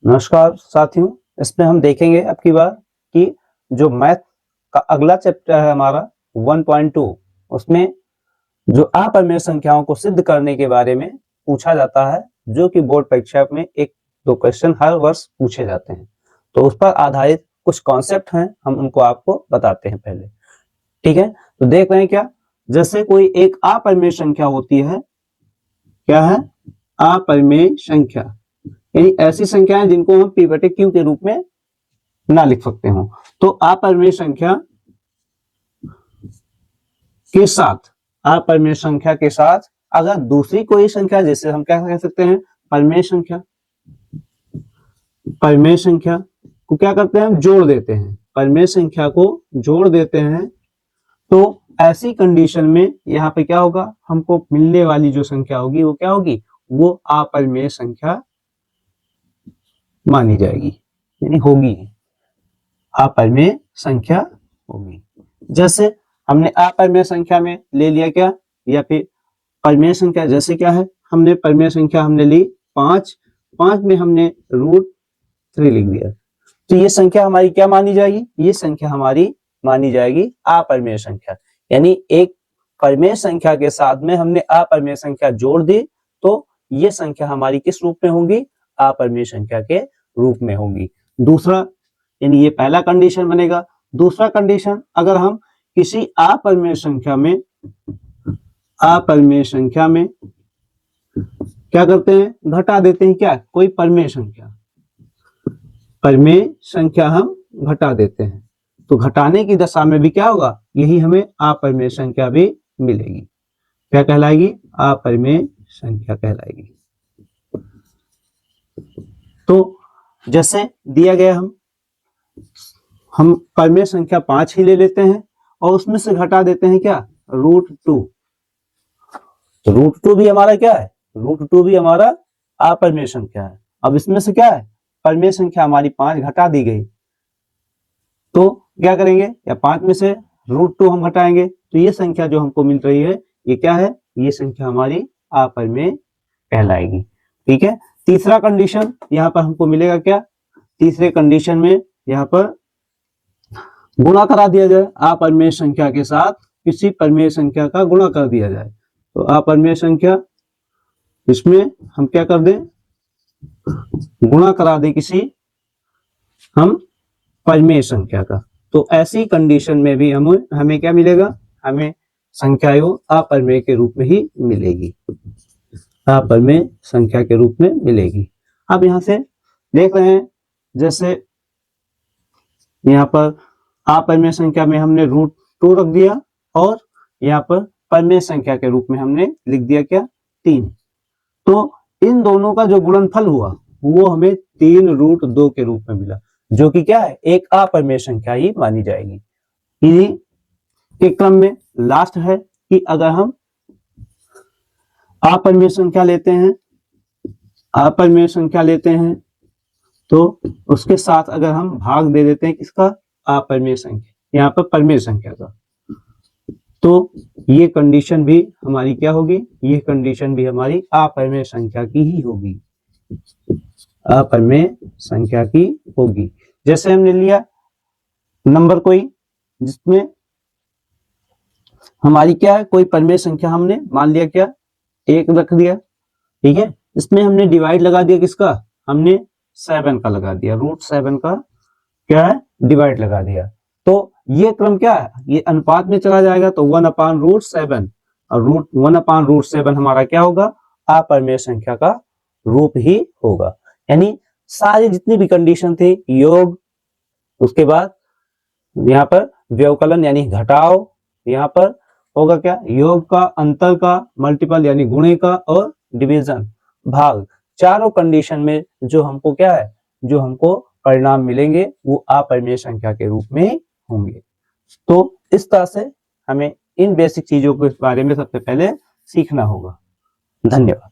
नमस्कार साथियों, इसमें हम देखेंगे अब की बार कि जो मैथ का अगला चैप्टर है हमारा 1.2, उसमें जो अपरिमेय संख्याओं को सिद्ध करने के बारे में पूछा जाता है, जो कि बोर्ड परीक्षा में एक दो क्वेश्चन हर वर्ष पूछे जाते हैं। तो उस पर आधारित कुछ कॉन्सेप्ट हैं, हम उनको आपको बताते हैं पहले। ठीक है, तो देख रहे हैं क्या, जैसे कोई एक अपरिमेय संख्या होती है, क्या है अपरिमेय संख्या, यानी ऐसी संख्याएं जिनको हम p बटे q के रूप में ना लिख सकते हो। तो अपरिमेय संख्या के साथ, अपरिमेय संख्या के साथ अगर दूसरी कोई संख्या, जैसे हम क्या कह सकते हैं परिमेय संख्या, परिमेय संख्या को क्या करते हैं हम जोड़ देते हैं, परिमेय संख्या को जोड़ देते हैं। तो ऐसी कंडीशन में यहाँ पे क्या होगा, हमको मिलने वाली जो संख्या होगी वो क्या होगी, वो अपरिमेय संख्या मानी जाएगी, यानी होगी, अपरिमेय संख्या होगी। जैसे हमने अपरिमेय संख्या में ले लिया क्या, या फिर परिमेय संख्या, जैसे क्या है, हमने परिमेय संख्या हमने ली 5, 5 में हमने √3 लिख दिया, तो ये संख्या हमारी क्या मानी जाएगी, ये संख्या हमारी मानी जाएगी अपरिमेय संख्या। यानी एक परिमेय संख्या के साथ में हमने अपरिमेय संख्या जोड़ दी, तो ये संख्या हमारी किस रूप में होगी, अपरिमेय संख्या के रूप में होगी। दूसरा, यानी ये पहला कंडीशन बनेगा। दूसरा कंडीशन, अगर हम किसी अपरिमेय संख्या में क्या करते हैं, घटा देते हैं, क्या कोई परिमेय संख्या हम घटा देते हैं, तो घटाने की दशा में भी क्या होगा, यही हमें अपरिमेय संख्या भी मिलेगी। क्या कहलाएगी, अपरिमेय संख्या कहलाएगी। तो जैसे दिया गया, हम परिमेय संख्या 5 ही ले लेते हैं और उसमें से घटा देते हैं क्या, √2। तो √2 भी हमारा क्या है, √2 भी हमारा अपरिमेय संख्या है। अब इसमें से क्या है, परिमेय संख्या हमारी 5 घटा दी गई, तो क्या करेंगे, या 5 में से √2 हम घटाएंगे, तो ये संख्या जो हमको मिल रही है, ये क्या है, ये संख्या हमारी अपरिमेय कहलाएगी। ठीक है, तीसरा कंडीशन यहाँ पर हमको मिलेगा क्या, तीसरे कंडीशन में यहाँ पर गुणा करा दिया जाए, अपरिमेय संख्या के साथ किसी परिमेय संख्या का गुणा कर दिया जाए। तो अपरिमेय संख्या, इसमें हम क्या कर दें, गुणा करा दे किसी हम परिमेय संख्या का, तो ऐसी कंडीशन में भी हमें क्या मिलेगा, हमें संख्या अपरिमेय के रूप में ही मिलेगी, अपरिमेय संख्या के रूप में मिलेगी। अब यहां से देख रहे हैं, जैसे यहाँ पर अपरिमेय संख्या में हमने √2 रख दिया, और यहाँ पर परिमेय संख्या के रूप में हमने लिख दिया क्या, 3। तो इन दोनों का जो गुणनफल हुआ वो हमें 3√2 के रूप में मिला, जो कि क्या है, एक अपरिमेय संख्या ही मानी जाएगी। इन्हीं के क्रम में लास्ट है कि अगर हम अपरिमेय संख्या लेते हैं, तो उसके साथ अगर हम भाग दे देते हैं किसका, अपरिमेय संख्या, यहाँ पर परिमेय संख्या का, तो ये कंडीशन भी हमारी क्या होगी, ये कंडीशन भी हमारी अपरिमेय संख्या की ही होगी, अपरिमेय संख्या की होगी। जैसे हमने लिया नंबर कोई, जिसमें हमारी क्या है, कोई परिमेय संख्या हमने मान लिया क्या, 1 रख दिया, ठीक है, इसमें हमने डिवाइड लगा दिया किसका, हमने 7 का लगा दिया, √7 का क्या है, डिवाइड लगा दिया। तो ये क्रम क्या है, ये अनुपात में चला जाएगा, तो 1/√7, और √1/√7 हमारा क्या होगा, अपरिमेय संख्या का रूप ही होगा। यानी सारी जितनी भी कंडीशन थी, योग, उसके बाद यहाँ पर व्यवकलन यानी घटाव, यहाँ पर होगा क्या, योग का, अंतर का, मल्टीपल यानी गुणे का, और डिवीजन भाग, चारों कंडीशन में जो हमको क्या है, जो हमको परिणाम मिलेंगे वो अपरिमेय संख्या के रूप में होंगे। तो इस तरह से हमें इन बेसिक चीजों के बारे में सबसे पहले सीखना होगा। धन्यवाद।